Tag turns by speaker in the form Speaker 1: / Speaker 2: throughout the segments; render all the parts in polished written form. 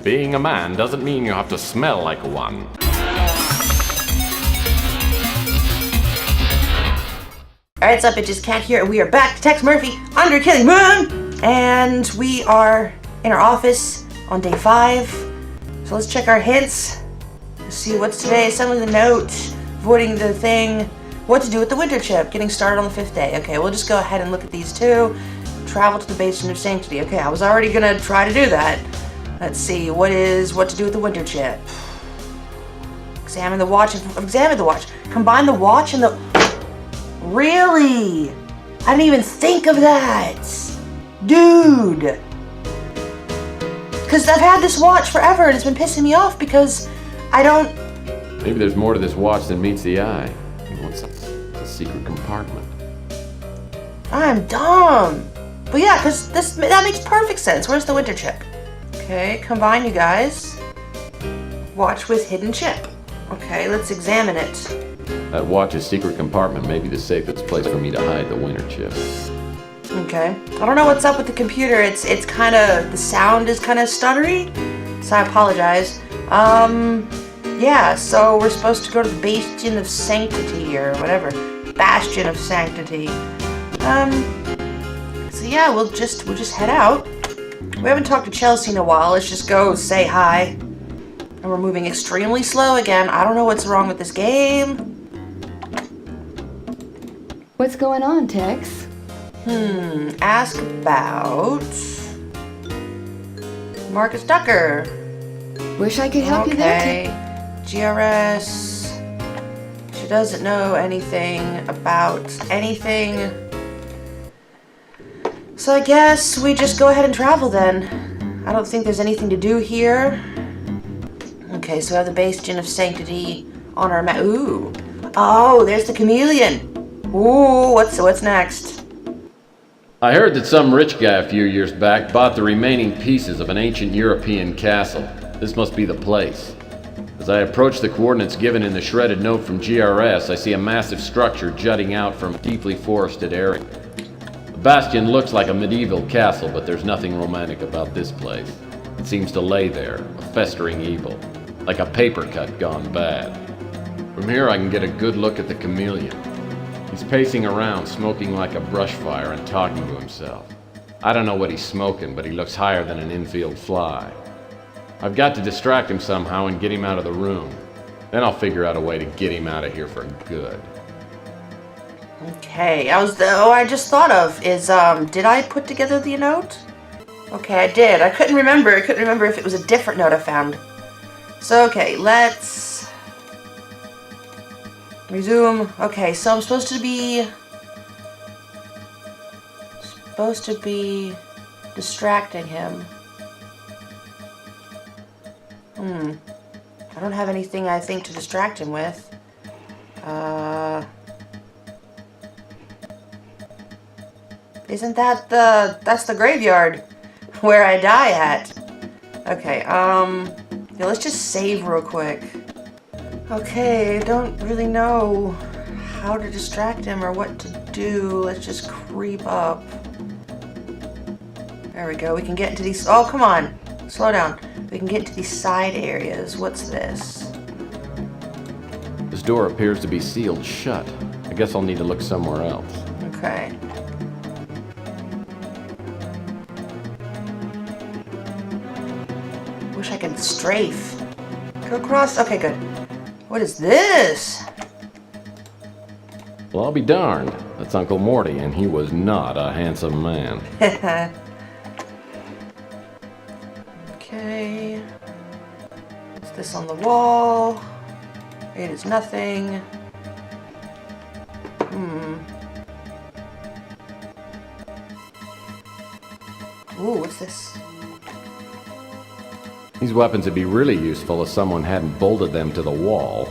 Speaker 1: Being a man doesn't mean you have to smell like one.
Speaker 2: Alright, what's up, bitches? Cat here, and we are back to Tex Murphy Under Killing Moon! And we are in our office on day 5. So let's check our hints. Let's see what's today. Assembling the note, avoiding the thing, what to do with the winter chip, getting started on the 5th day. Okay, we'll just go ahead and look at these two. Travel to the basement of sanctity. Okay, I was already gonna try to do that. Let's see, what to do with the winter chip. Examine the watch. Combine the watch and the... Really? I didn't even think of that. Dude. Because I've had this watch forever and it's been pissing me off because I don't...
Speaker 1: Maybe there's more to this watch than meets the eye. What's a secret compartment?
Speaker 2: I'm dumb. But yeah, because that makes perfect sense. Where's the winter chip? Okay, combine, you guys. Watch with hidden chip. Okay, let's examine it.
Speaker 1: That watch's secret compartment may be the safest place for me to hide the winter chip.
Speaker 2: Okay. I don't know what's up with the computer. It's kind of... The sound is kind of stuttery. So I apologize. Yeah, so we're supposed to go to the Bastion of Sanctity or whatever. Bastion of Sanctity. So yeah, we'll just head out. We haven't talked to Chelsea in a while. Let's just go say hi. And we're moving extremely slow again. I don't know what's wrong with this game.
Speaker 3: What's going on, Tex?
Speaker 2: Ask about... Marcus Ducker.
Speaker 3: Wish I could help you there,
Speaker 2: Okay. GRS. She doesn't know anything about anything. So I guess we just go ahead and travel then. I don't think there's anything to do here. Okay, so we have the Bastion of Sanctity on our map. Ooh. Oh, there's the chameleon. Ooh, what's next?
Speaker 1: I heard that some rich guy a few years back bought the remaining pieces of an ancient European castle. This must be the place. As I approach the coordinates given in the shredded note from GRS, I see a massive structure jutting out from a deeply forested area. The bastion looks like a medieval castle, but there's nothing romantic about this place. It seems to lay there, a festering evil, like a paper cut gone bad. From here I can get a good look at the chameleon. He's pacing around, smoking like a brush fire and talking to himself. I don't know what he's smoking, but he looks higher than an infield fly. I've got to distract him somehow and get him out of the room. Then I'll figure out a way to get him out of here for good.
Speaker 2: Okay, I just thought of is, did I put together the note? Okay, I did. I couldn't remember if it was a different note I found. So, okay, let's resume. Okay, so I'm supposed to be distracting him. I don't have anything I think to distract him with. Isn't that that's the graveyard where I die at? Okay, yeah, let's just save real quick. Okay, I don't really know how to distract him or what to do. Let's just creep up. There we go, we can get into these, oh, come on, slow down. We can get into these side areas. What's this?
Speaker 1: This door appears to be sealed shut. I guess I'll need to look somewhere else.
Speaker 2: Okay. Wish I could strafe. Go across. Okay, good. What is this?
Speaker 1: Well, I'll be darned. That's Uncle Morty, and he was not a handsome man.
Speaker 2: Okay. What's this on the wall? It is nothing. Ooh, what's this?
Speaker 1: These weapons would be really useful if someone hadn't bolted them to the wall.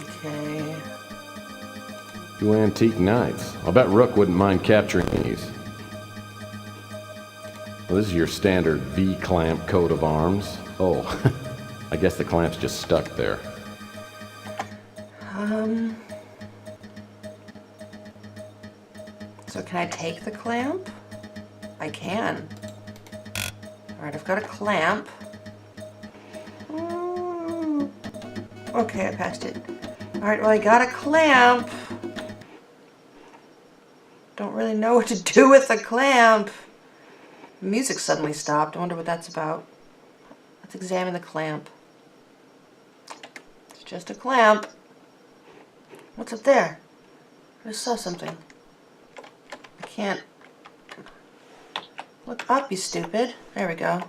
Speaker 2: Okay.
Speaker 1: 2 antique knights. I'll bet Rook wouldn't mind capturing these. Well, this is your standard V-clamp coat of arms. Oh, I guess the clamp's just stuck there.
Speaker 2: So can I take the clamp? I can. Alright, I've got a clamp. Okay, I passed it. Alright, well I got a clamp. Don't really know what to do with the clamp. The music suddenly stopped. I wonder what that's about. Let's examine the clamp. It's just a clamp. What's up there? I just saw something. I can't... Look up, you stupid. There we go.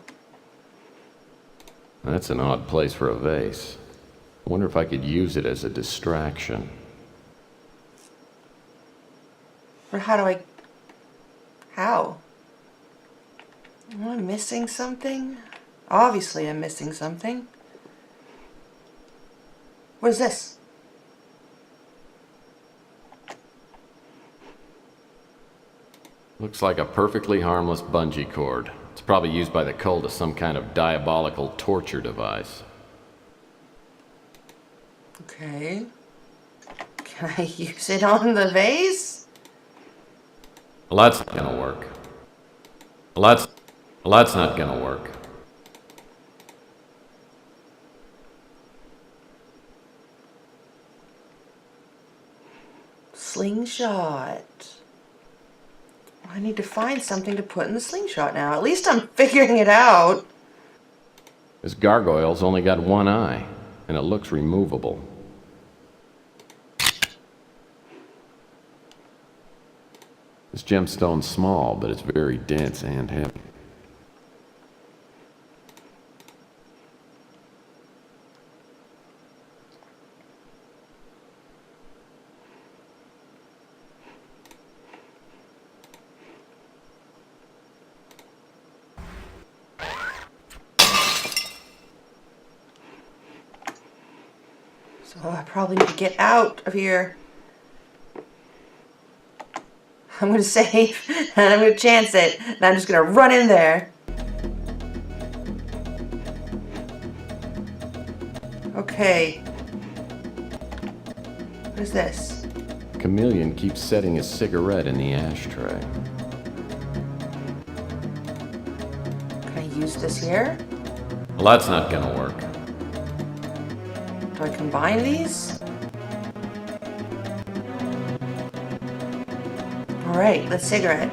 Speaker 1: That's an odd place for a vase. I wonder if I could use it as a distraction.
Speaker 2: Or how do I... How? Am I missing something? Obviously I'm missing something. What is this?
Speaker 1: Looks like a perfectly harmless bungee cord. It's probably used by the cult as some kind of diabolical torture device.
Speaker 2: Okay. Can I use it on the vase?
Speaker 1: Well, that's not gonna work. Well, that's not gonna work.
Speaker 2: Slingshot. I need to find something to put in the slingshot now. At least I'm figuring it out.
Speaker 1: This gargoyle's only got one eye, and it looks removable. This gemstone's small, but it's very dense and heavy.
Speaker 2: So I probably need to get out of here. I'm gonna save, and I'm gonna chance it, and I'm just gonna run in there. Okay. What is this?
Speaker 1: Chameleon keeps setting his cigarette in the ashtray.
Speaker 2: Can I use this here?
Speaker 1: Well, that's not gonna work.
Speaker 2: Do I combine these? Alright, let's cigarette.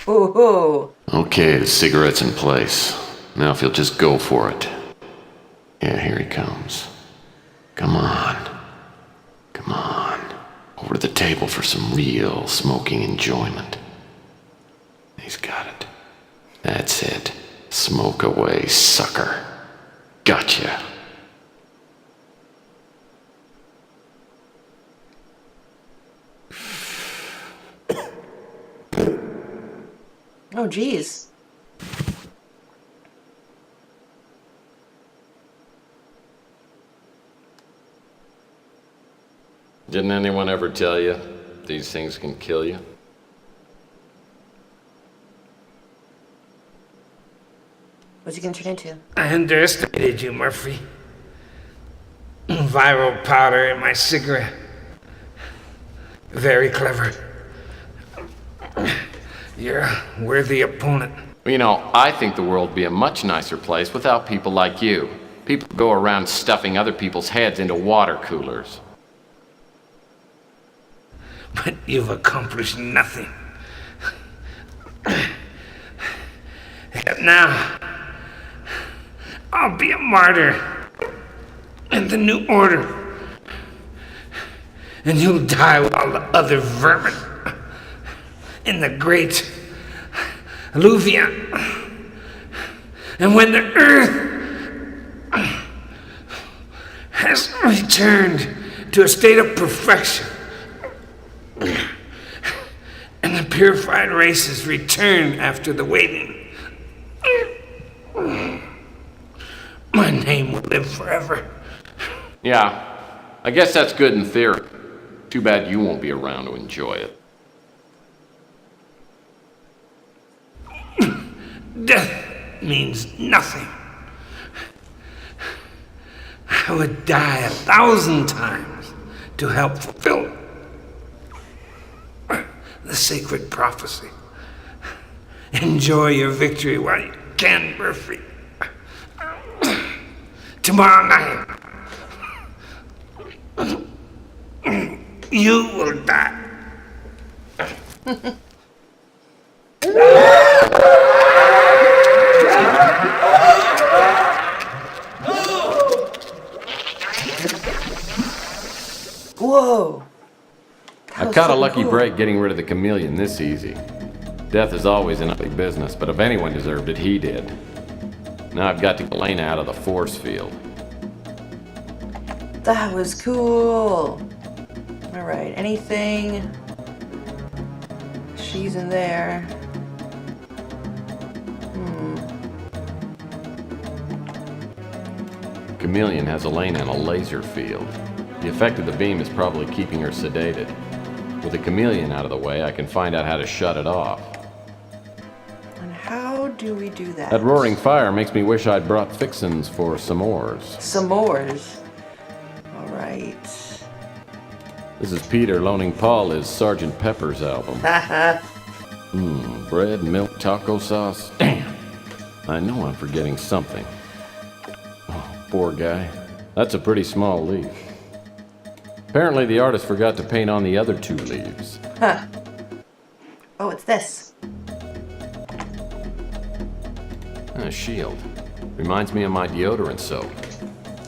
Speaker 2: Ooh.
Speaker 1: Okay, the cigarette's in place. Now if you'll just go for it. Yeah, here he comes. Come on. Come on. Over to the table for some real smoking enjoyment. He's got it. That's it. Smoke away, sucker. Gotcha.
Speaker 2: Oh, geez.
Speaker 1: Didn't anyone ever tell you these things can kill you?
Speaker 2: What's he gonna turn into?
Speaker 4: I underestimated you, Murphy. Viral powder in my cigarette. Very clever. You're a worthy opponent.
Speaker 1: Well, you know, I think the world would be a much nicer place without people like you. People who go around stuffing other people's heads into water coolers.
Speaker 4: But you've accomplished nothing. Now, I'll be a martyr in the new order. And you'll die with all the other vermin in the great alluvion. And when the earth has returned to a state of perfection, and the purified races return after the waiting, my name will live forever.
Speaker 1: Yeah, I guess that's good in theory. Too bad you won't be around to enjoy it.
Speaker 4: Death means nothing. I would die 1,000 times to help fulfill the sacred prophecy. Enjoy your victory while you can, Murphy. Tomorrow night, you will die.
Speaker 2: Whoa.
Speaker 1: I caught a lucky break getting rid of the chameleon this easy. Death is always an ugly business, but if anyone deserved it, he did. Now I've got to get Elena out of the force field.
Speaker 2: That was cool. Alright, anything? She's in there.
Speaker 1: Chameleon has Elena in a laser field. The effect of the beam is probably keeping her sedated. With the chameleon out of the way, I can find out how to shut it off.
Speaker 2: And how do we do that?
Speaker 1: That roaring fire makes me wish I'd brought fixins for s'mores.
Speaker 2: S'mores. Alright.
Speaker 1: This is Peter loaning Paul his Sgt. Pepper's album.
Speaker 2: Haha.
Speaker 1: Bread, milk, taco sauce. Damn! I know I'm forgetting something. Oh, poor guy. That's a pretty small leaf. Apparently the artist forgot to paint on the other 2 leaves.
Speaker 2: Huh. Oh, it's this.
Speaker 1: A shield. Reminds me of my deodorant soap.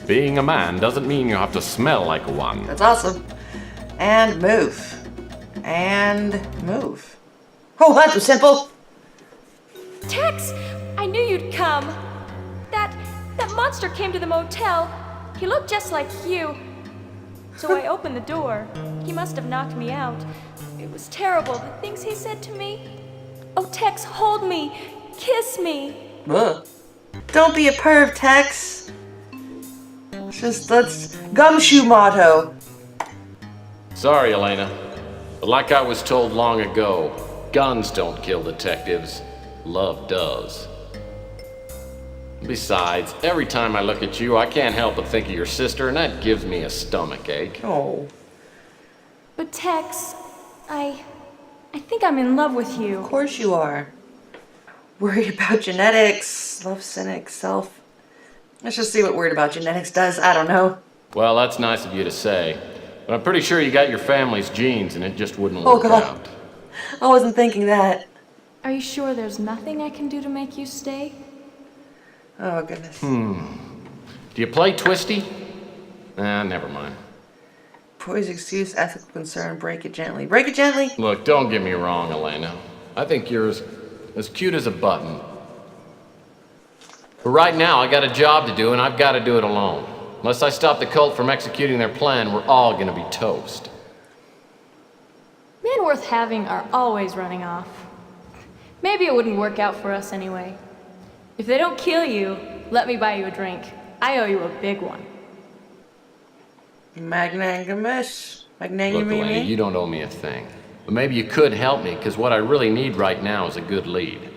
Speaker 1: Being a man doesn't mean you have to smell like one.
Speaker 2: That's awesome. And move. And move. Oh, that was simple.
Speaker 5: Tex! I knew you'd come. That monster came to the motel. He looked just like you. So I opened the door. He must have knocked me out. It was terrible, the things he said to me. Oh, Tex, hold me. Kiss me.
Speaker 2: Ugh. Don't be a perv, Tex. That's gumshoe motto.
Speaker 1: Sorry, Elena. But like I was told long ago, guns don't kill detectives. Love does. Besides, every time I look at you, I can't help but think of your sister, and that gives me a stomachache.
Speaker 2: Oh.
Speaker 5: But Tex, I think I'm in love with you.
Speaker 2: Of course you are. Worried about genetics. Love cynic self. Let's just see what worried about genetics does. I don't know.
Speaker 1: Well, that's nice of you to say. But I'm pretty sure you got your family's genes, and it just wouldn't
Speaker 2: Oh,
Speaker 1: work
Speaker 2: God.
Speaker 1: out.
Speaker 2: I wasn't thinking that.
Speaker 5: Are you sure there's nothing I can do to make you stay?
Speaker 2: Oh, goodness.
Speaker 1: Do you play Twisty? Nah, never mind.
Speaker 2: Poise, excuse, ethical concern, break it gently. Break it gently?
Speaker 1: Look, don't get me wrong, Elena. I think you're as cute as a button. But right now, I got a job to do, and I've got to do it alone. Unless I stop the cult from executing their plan, we're all gonna be toast.
Speaker 5: Men worth having are always running off. Maybe it wouldn't work out for us anyway. If they don't kill you, let me buy you a drink. I owe you a big one.
Speaker 2: Magnanimous.
Speaker 1: Look, Elena, you don't owe me a thing. But maybe you could help me, because what I really need right now is a good lead.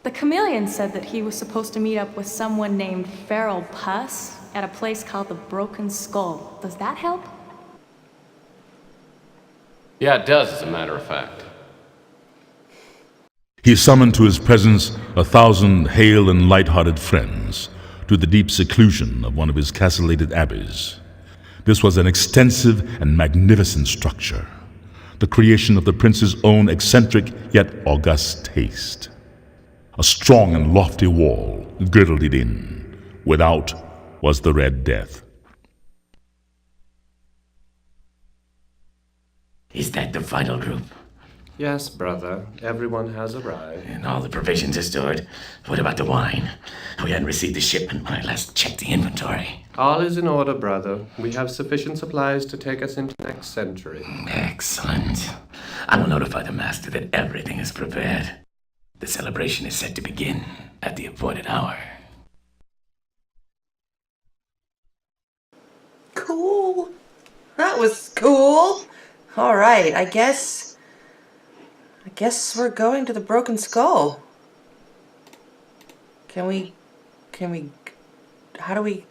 Speaker 5: The chameleon said that he was supposed to meet up with someone named Feral Puss at a place called the Broken Skull. Does that help?
Speaker 1: Yeah, it does, as a matter of fact.
Speaker 6: He summoned to his presence 1,000 hale and light-hearted friends to the deep seclusion of one of his castellated abbeys. This was an extensive and magnificent structure, the creation of the prince's own eccentric yet august taste. A strong and lofty wall girdled it in. Without was the Red Death.
Speaker 7: Is that the final group?
Speaker 8: Yes, brother. Everyone has arrived.
Speaker 7: And all the provisions are stored. What about the wine? We hadn't received the shipment when I last checked the inventory.
Speaker 8: All is in order, brother. We have sufficient supplies to take us into next century.
Speaker 7: Excellent. I will notify the master that everything is prepared. The celebration is set to begin at the appointed hour.
Speaker 2: Cool. That was cool. All right, I guess we're going to the Broken Skull. Can we, how do we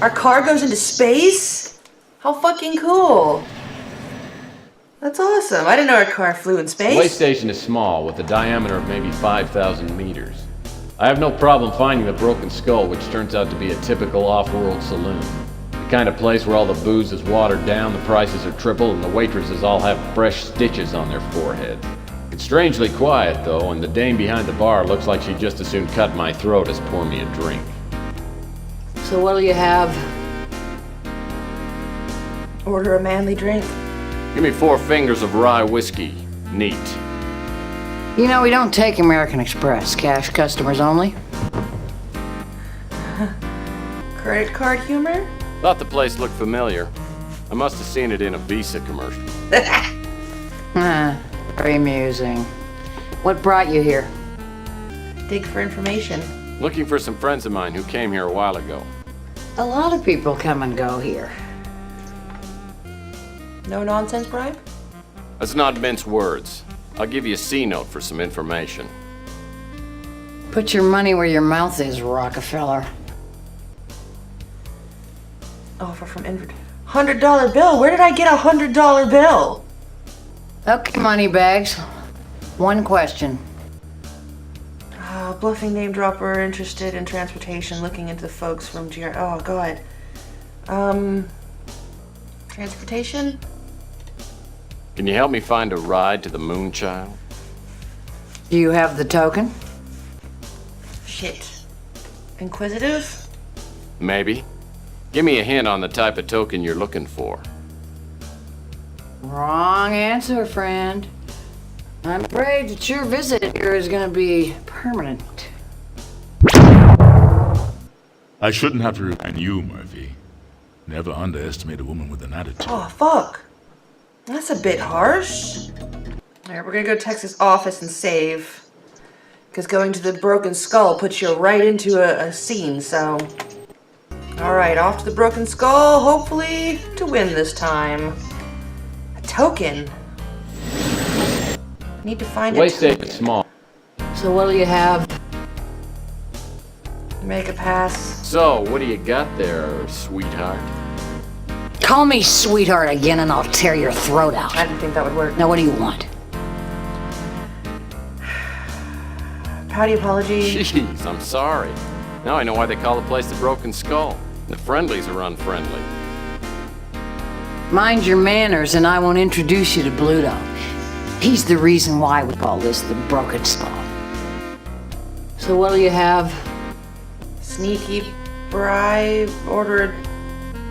Speaker 2: Our car goes into space? How fucking cool. That's awesome. I didn't know our car flew in
Speaker 1: The
Speaker 2: space.
Speaker 1: way station is small, with a diameter of maybe 5,000 meters. I have no problem finding the Broken Skull, which turns out to be a typical off-world saloon. The kind of place where all the booze is watered down, the prices are triple, and the waitresses all have fresh stitches on their foreheads. It's strangely quiet, though, and the dame behind the bar looks like she'd just as soon cut my throat as pour me a drink.
Speaker 9: So what'll you have?
Speaker 2: Order a manly drink.
Speaker 1: Give me 4 fingers of rye whiskey. Neat.
Speaker 9: You know, we don't take American Express. Cash customers only.
Speaker 2: Credit card humor?
Speaker 1: Thought the place looked familiar. I must have seen it in a Visa commercial.
Speaker 9: Very amusing. What brought you here?
Speaker 2: Dig for information.
Speaker 1: Looking for some friends of mine who came here a while ago.
Speaker 9: A lot of people come and go here.
Speaker 2: No nonsense bribe?
Speaker 1: Let's not mince words. I'll give you a C-note for some information.
Speaker 9: Put your money where your mouth is, Rockefeller.
Speaker 2: Offer from Invert. $100 bill? Where did I get a $100 bill?
Speaker 9: Okay, moneybags. One question.
Speaker 2: Bluffing name dropper interested in transportation, looking into the folks from GR. Oh, God. Transportation?
Speaker 1: Can you help me find a ride to the Moonchild?
Speaker 9: Do you have the token?
Speaker 2: Shit. Inquisitive?
Speaker 1: Maybe. Give me a hint on the type of token you're looking for.
Speaker 9: Wrong answer, friend. I'm afraid that your visit here is gonna be permanent.
Speaker 6: I shouldn't have to remind you, Murphy. Never underestimate a woman with an attitude.
Speaker 2: Oh, fuck. That's a bit harsh. Alright, we're gonna go to Texas office and save. Because going to the Broken Skull puts you right into a scene, so... Alright, off to the Broken Skull, hopefully to win this time. A token. Need to find a
Speaker 1: Way
Speaker 2: token.
Speaker 1: safe is small.
Speaker 9: So what'll you have?
Speaker 2: Make a pass.
Speaker 1: So, what do you got there, sweetheart?
Speaker 9: Call me sweetheart again and I'll tear your throat out.
Speaker 2: I didn't think that would work.
Speaker 9: Now what do you want?
Speaker 2: Pouty apology.
Speaker 1: Jeez, I'm sorry. Now I know why they call the place the Broken Skull. The friendlies are unfriendly.
Speaker 9: Mind your manners and I won't introduce you to Bluto. He's the reason why we call this the Broken Skull. So what'll you have?
Speaker 2: Sneaky bribe. Order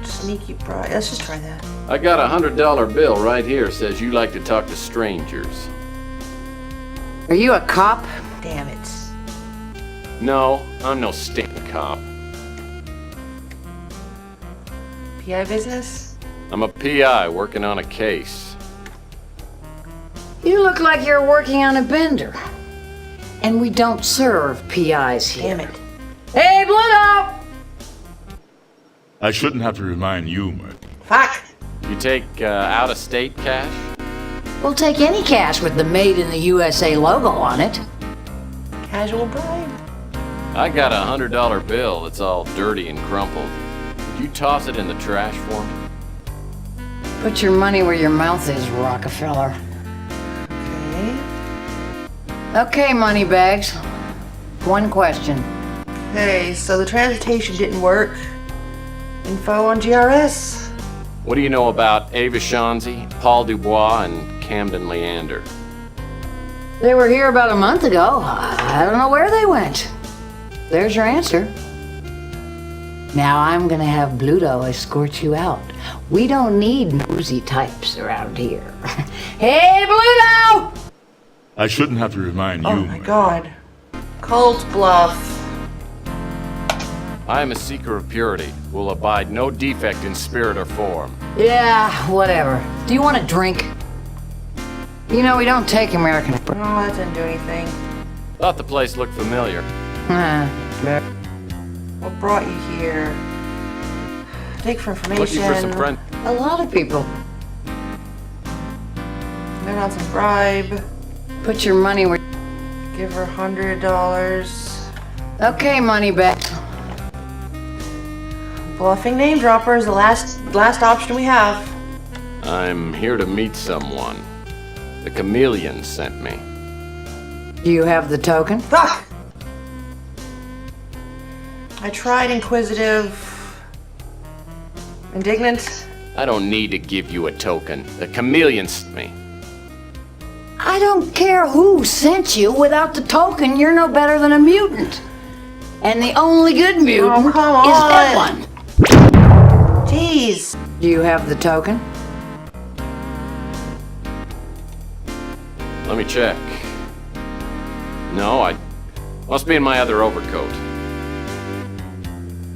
Speaker 2: a sneaky bribe. Let's just try that.
Speaker 1: I got a $100 bill right here. Says you like to talk to strangers.
Speaker 9: Are you a cop?
Speaker 2: Damn it.
Speaker 1: No, I'm no stink cop.
Speaker 2: PI business?
Speaker 1: I'm a PI working on a case.
Speaker 9: You look like you're working on a bender. And we don't serve PIs here.
Speaker 2: Damn it.
Speaker 9: Hey, Bluto!
Speaker 6: I shouldn't have to remind you, Murphy.
Speaker 2: Fuck.
Speaker 1: You take out-of-state cash?
Speaker 9: We'll take any cash with the Made in the USA logo on it.
Speaker 2: Casual bribe.
Speaker 1: I got a $100 bill that's all dirty and crumpled. Could you toss it in the trash for me?
Speaker 9: Put your money where your mouth is, Rockefeller.
Speaker 2: Okay.
Speaker 9: Okay, moneybags. One question.
Speaker 2: Okay, so the transportation didn't work. Info on GRS.
Speaker 1: What do you know about Ava Shanzi, Paul Dubois, and Camden Leander?
Speaker 9: They were here about a month ago. I don't know where they went. There's your answer. Now I'm gonna have Bluto escort you out. We don't need nosy types around here. Hey, Bluto!
Speaker 6: I shouldn't have to remind you,
Speaker 2: Oh my
Speaker 6: Murphy.
Speaker 2: god. Cold bluff.
Speaker 1: I am a seeker of purity, will abide no defect in spirit or form.
Speaker 9: Yeah, whatever. Do you want a drink? You know, we don't take American.
Speaker 2: Oh, that didn't do anything.
Speaker 1: Thought the place looked familiar.
Speaker 2: What brought you here? Dig for information.
Speaker 1: Looking for some friends.
Speaker 9: A lot of people.
Speaker 2: No nonsense bribe.
Speaker 9: Put your money where...
Speaker 2: Give her $100.
Speaker 9: Okay, moneybags.
Speaker 2: Bluffing name dropper is the last option we have.
Speaker 1: I'm here to meet someone. The chameleon sent me.
Speaker 9: Do you have the token?
Speaker 2: Fuck! I tried inquisitive... indignant.
Speaker 1: I don't need to give you a token. The chameleon sent me.
Speaker 9: I don't care who sent you. Without the token, you're no better than a mutant. And the only good mutant
Speaker 2: come
Speaker 9: is
Speaker 2: on.
Speaker 9: that one.
Speaker 2: Jeez.
Speaker 9: Do you have the token?
Speaker 1: Let me check. No, I must be in my other overcoat.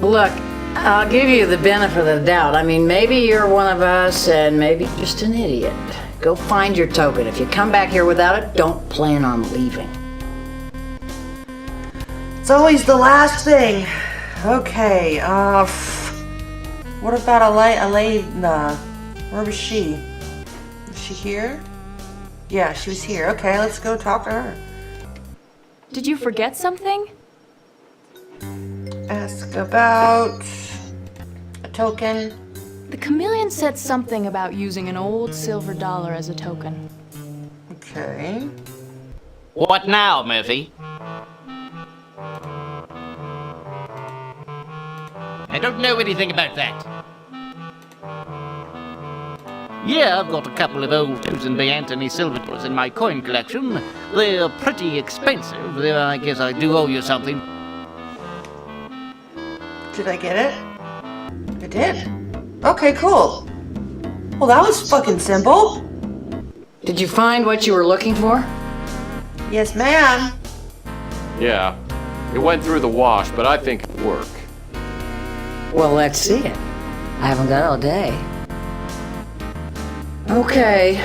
Speaker 9: Look, I'll give you the benefit of the doubt. I mean, maybe you're one of us and maybe just an idiot. Go find your token. If you come back here without it, don't plan on leaving.
Speaker 2: It's always the last thing. Okay, what about Elena? Where was she? Was she here? Yeah, she was here. Okay, let's go talk to her.
Speaker 5: Did you forget something?
Speaker 2: Ask about a token.
Speaker 5: The chameleon said something about using an old silver dollar as a token.
Speaker 2: Okay.
Speaker 10: What now, Murphy? I don't know anything about that. Yeah, I've got a couple of old Susan B. Anthony silver dollars in my coin collection. They're pretty expensive. I guess I do owe you something.
Speaker 2: Did I get it? I did. Okay, cool. Well, that was fucking simple.
Speaker 9: Did you find what you were looking for?
Speaker 2: Yes, ma'am.
Speaker 1: Yeah, it went through the wash, but I think it'll work.
Speaker 9: Well, let's see it. I haven't got all day. Okay.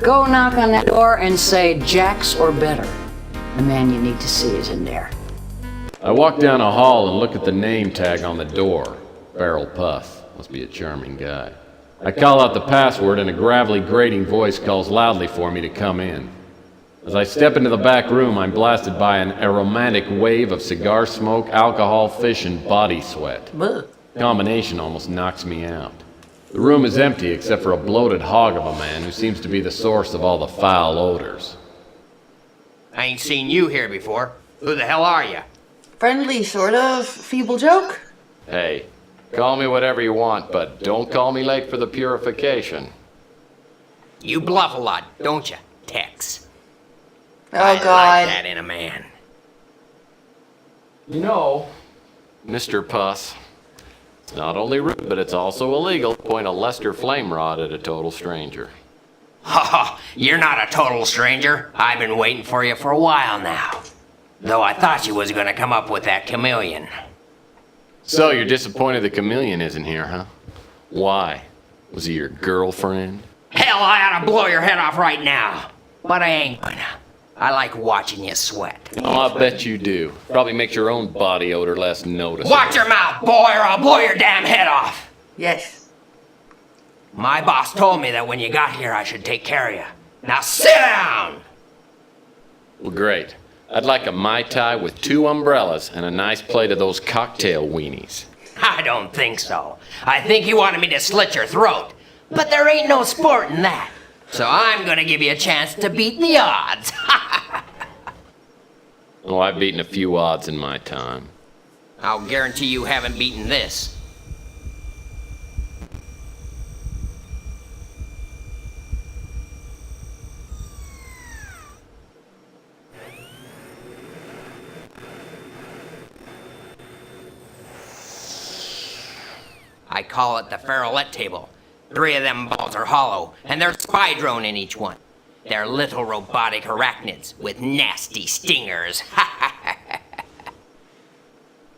Speaker 9: Go knock on that door and say Jax or better. The man you need to see is in there.
Speaker 1: I walk down a hall and look at the name tag on the door. Barrel Puff. Must be a charming guy. I call out the password and a gravelly, grating voice calls loudly for me to come in. As I step into the back room, I'm blasted by an aromatic wave of cigar smoke, alcohol, fish, and body sweat. The combination almost knocks me out. The room is empty except for a bloated hog of a man who seems to be the source of all the foul odors.
Speaker 10: I ain't seen you here before. Who the hell are you?
Speaker 2: Friendly, sort of. Feeble joke?
Speaker 1: Hey, call me whatever you want, but don't call me late for the purification.
Speaker 10: You bluff a lot, don't you, Tex?
Speaker 2: Oh,
Speaker 10: I
Speaker 2: God.
Speaker 10: like that in a man.
Speaker 1: You know, Mr. Puss, it's not only rude, but it's also illegal to point a Lester flame rod at a total stranger.
Speaker 10: Ha ha, you're not a total stranger. I've been waiting for you for a while now. Though I thought you was gonna come up with that chameleon.
Speaker 1: So you're disappointed the chameleon isn't here, huh? Why? Was he your girlfriend?
Speaker 10: Hell, I ought to blow your head off right now. But I ain't gonna. I like watching you sweat.
Speaker 1: Oh, I bet you do. Probably makes your own body odor less noticeable.
Speaker 10: Watch your mouth, boy, or I'll blow your damn head off.
Speaker 2: Yes.
Speaker 10: My boss told me that when you got here, I should take care of you. Now sit down!
Speaker 1: Well, great. I'd like a Mai Tai with 2 umbrellas and a nice plate of those cocktail weenies.
Speaker 10: I don't think so. I think you wanted me to slit your throat. But there ain't no sport in that. So I'm gonna give you a chance to beat the odds.
Speaker 1: Oh, I've beaten a few odds in my time.
Speaker 10: I'll guarantee you haven't beaten this. I call it the Farrellette table. 3 of them balls are hollow, and there's a spy drone in each one. They're little robotic arachnids with nasty stingers.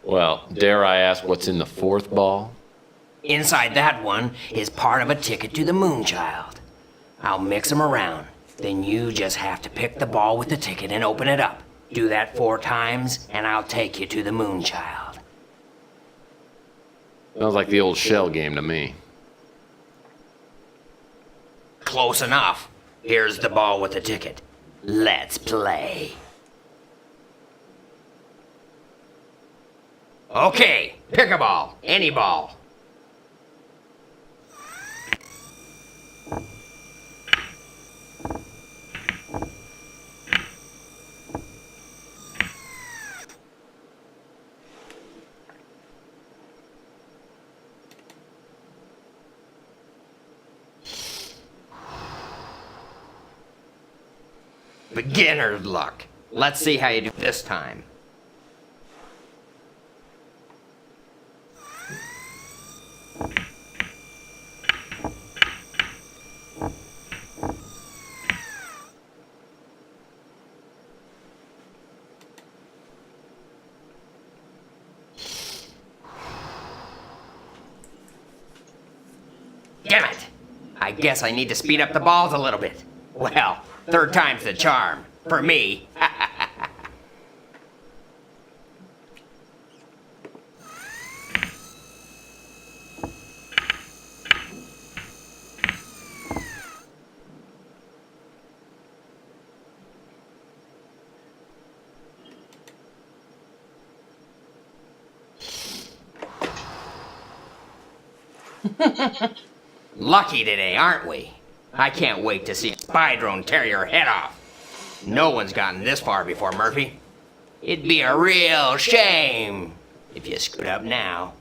Speaker 1: Well, dare I ask what's in the 4th ball?
Speaker 10: Inside that one is part of a ticket to the Moonchild. I'll mix them around. Then you just have to pick the ball with the ticket and open it up. Do that 4 times, and I'll take you to the Moonchild.
Speaker 1: Sounds like the old shell game to me.
Speaker 10: Close enough. Here's the ball with the ticket. Let's play. Okay, pick a ball. Any ball. Beginner's luck. Let's see how you do this time. Damn it! I guess I need to speed up the balls a little bit. Well, third time's the charm. For me. Lucky today, aren't we? I can't wait to see a spy drone tear your head off. No one's gotten this far before, Murphy. It'd be a real shame if you screwed up now.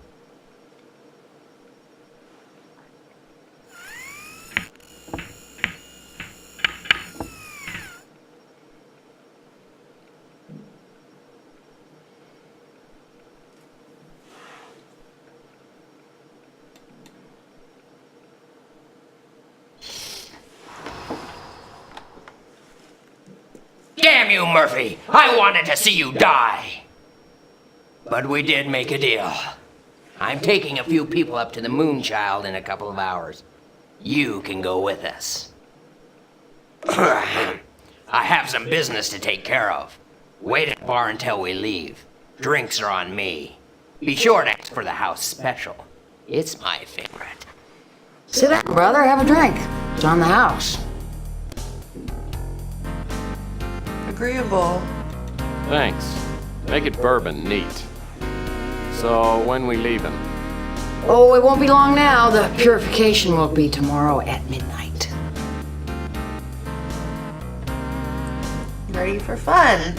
Speaker 10: Damn you, Murphy! I wanted to see you die! But we did make a deal. I'm taking a few people up to the Moonchild in a couple of hours. You can go with us. I have some business to take care of. Wait at the bar until we leave. Drinks are on me. Be sure to ask for the house special. It's my favorite.
Speaker 9: Sit down, brother. Have a drink. It's on the house.
Speaker 2: Agreeable.
Speaker 1: Thanks. Make it bourbon, neat. So, when we leaving?
Speaker 9: Oh, it won't be long now. The purification will be tomorrow at midnight.
Speaker 2: Ready for fun.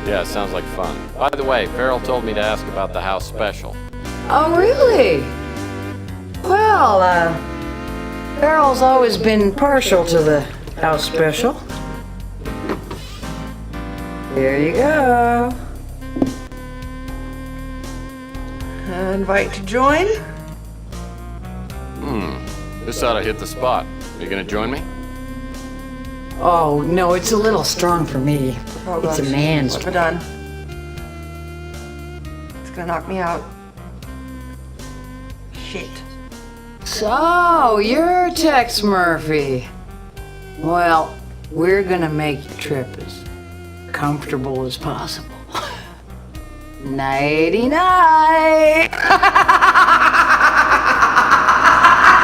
Speaker 1: Yeah, sounds like fun. By the way, Farrell told me to ask about the house special.
Speaker 9: Oh, really? Well, Farrell's always been partial to the house special. Here you go.
Speaker 2: Invite to join?
Speaker 1: This ought to hit the spot. You gonna join me?
Speaker 9: Oh, no, it's a little strong for me.
Speaker 2: Oh,
Speaker 9: it's
Speaker 2: gosh.
Speaker 9: a man's
Speaker 2: We're done. It's gonna knock me out. Shit.
Speaker 9: So, you're Tex Murphy. Well, we're gonna make your trip as comfortable as possible. Nighty night!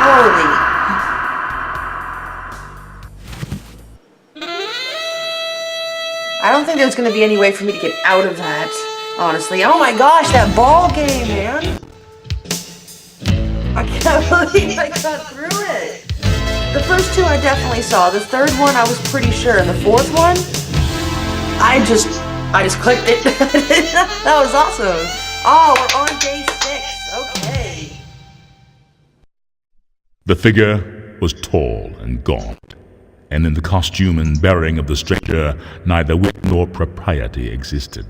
Speaker 2: Holy. I don't think there's gonna be any way for me to get out of that, honestly. Oh my gosh, that ball game, man! I can't believe I got through it. The first two I definitely saw. The third one I was pretty sure. And the fourth one, I just clicked it. That was awesome. Oh, we're on day 6. Okay.
Speaker 6: The figure was tall and gaunt, and in the costume and bearing of the stranger neither wit nor propriety existed.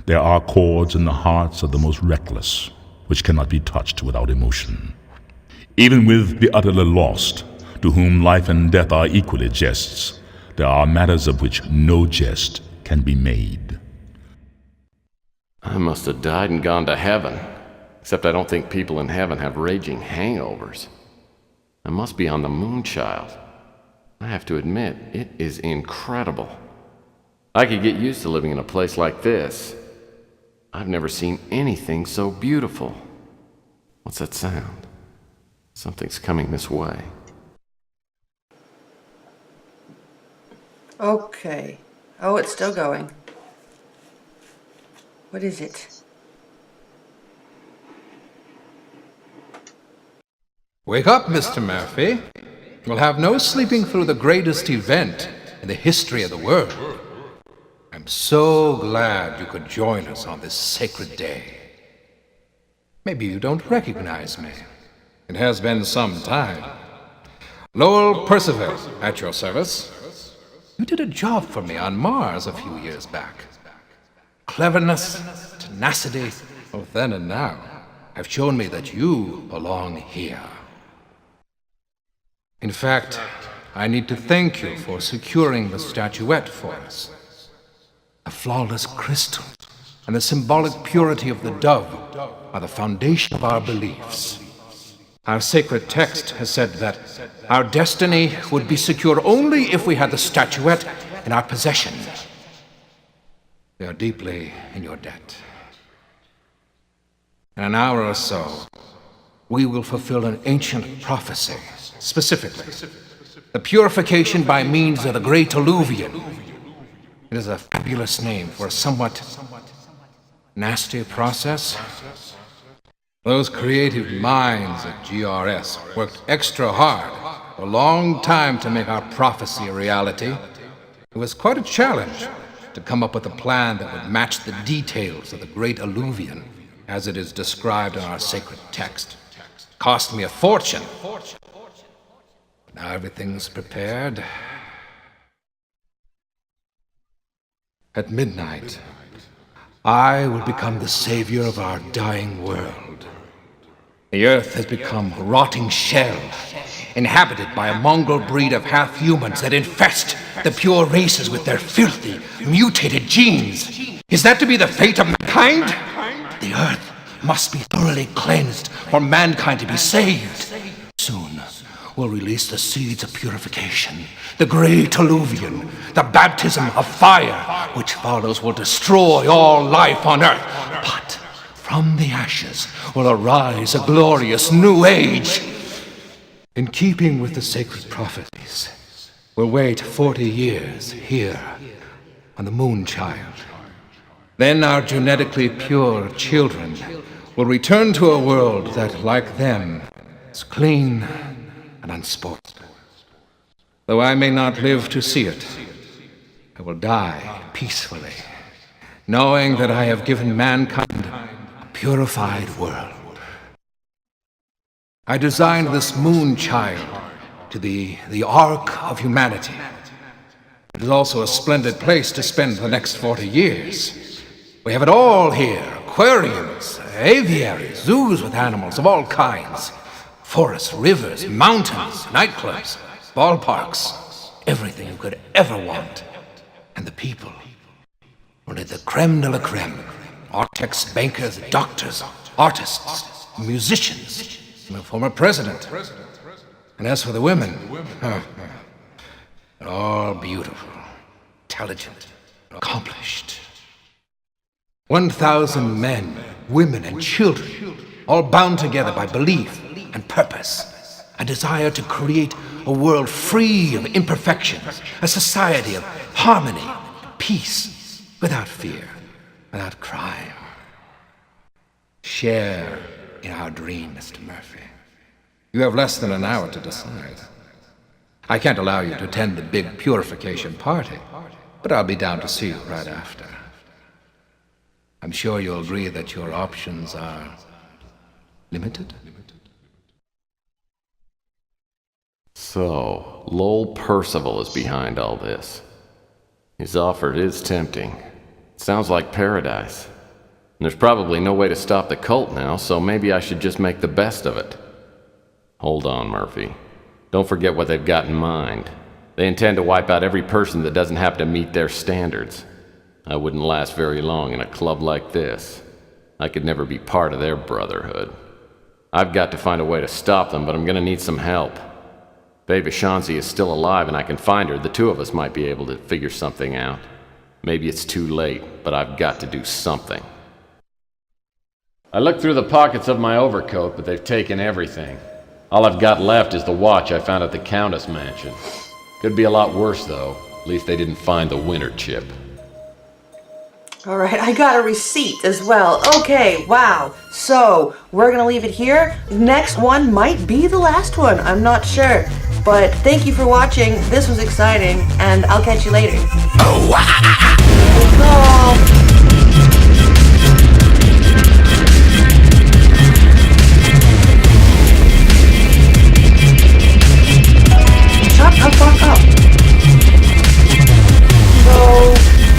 Speaker 6: There are chords in the hearts of the most reckless which cannot be touched without emotion. Even with the utterly lost, to whom life and death are equally jests, there are matters of which no jest can be made.
Speaker 1: I must have died and gone to heaven. Except I don't think people in heaven have raging hangovers. I must be on the Moonchild. I have to admit, it is incredible. I could get used to living in a place like this. I've never seen anything so beautiful. What's that sound? Something's coming this way.
Speaker 2: Okay. Oh, it's still going. What is it?
Speaker 11: Wake up, Mr. Murphy. We'll have no sleeping through the greatest event in the history of the world. I'm so glad you could join us on this sacred day. Maybe you don't recognize me. It has been some time. Lowell Percival, at your service. You did a job for me on Mars a few years back. Cleverness, tenacity, both then and now, have shown me that you belong here. In fact, I need to thank you for securing the statuette for us. The flawless crystal and the symbolic purity of the dove are the foundation of our beliefs. Our sacred text has said that our destiny would be secure only if we had the statuette in our possession. We are deeply in your debt. In an hour or so, we will fulfill an ancient prophecy, specifically the purification by means of the Great Alluvion. It is a fabulous name for a somewhat nasty process. Those creative minds at GRS worked extra hard for a long time to make our prophecy a reality. It was quite a challenge to come up with a plan that would match the details of the Great Alluvion as it is described in our sacred text. It cost me a fortune. But now everything's prepared. At midnight, I will become the savior of our dying world. The earth has become a rotting shell, inhabited by a mongrel breed of half-humans that infest the pure races with their filthy, mutated genes. Is that to be the fate of mankind? The earth must be thoroughly cleansed for mankind to be saved. Soon, we'll release the seeds of purification, the great alluvion, the baptism of fire, which follows will destroy all life on earth. But from the ashes will arise a glorious new age. In keeping with the sacred prophecies, we'll wait 40 years here on the Moonchild. Then our genetically pure children will return to a world that, like them, is clean and unspoiled. Though I may not live to see it, I will die peacefully, knowing that I have given mankind a purified world. I designed this Moonchild to be the Ark of humanity. It is also a splendid place to spend the next 40 years. We have it all here: aquariums, aviaries, zoos with animals of all kinds, forests, rivers, mountains, nightclubs, ballparks, everything you could ever want. And the people, only the creme de la creme: architects, bankers, doctors, artists, musicians, and a former president. And as for the women, they're all beautiful, intelligent, accomplished. 1,000 men, women, and children, all bound together by belief and purpose, a desire to create a world free of imperfections, a society of harmony, peace, without fear, without crime. Share in our dream, Mr. Murphy. You have less than an hour to decide. I can't allow you to attend the big purification party, but I'll be down to see you right after. I'm sure you'll agree that your options are limited.
Speaker 1: So, Lowell Percival is behind all this. His offer is tempting. It sounds like paradise. And there's probably no way to stop the cult now, so maybe I should just make the best of it. Hold on, Murphy. Don't forget what they've got in mind. They intend to wipe out every person that doesn't happen to meet their standards. I wouldn't last very long in a club like this. I could never be part of their brotherhood. I've got to find a way to stop them, but I'm gonna need some help. If Ava Shansi is still alive and I can find her, the two of us might be able to figure something out. Maybe it's too late, but I've got to do something. I looked through the pockets of my overcoat, but they've taken everything. All I've got left is the watch I found at the Countess mansion. Could be a lot worse, though. At least they didn't find the winter chip.
Speaker 2: All right, I got a receipt as well. Okay, wow. So, we're gonna leave it here. Next one might be the last one. I'm not sure. But thank you for watching. This was exciting, and I'll catch you later. Oh,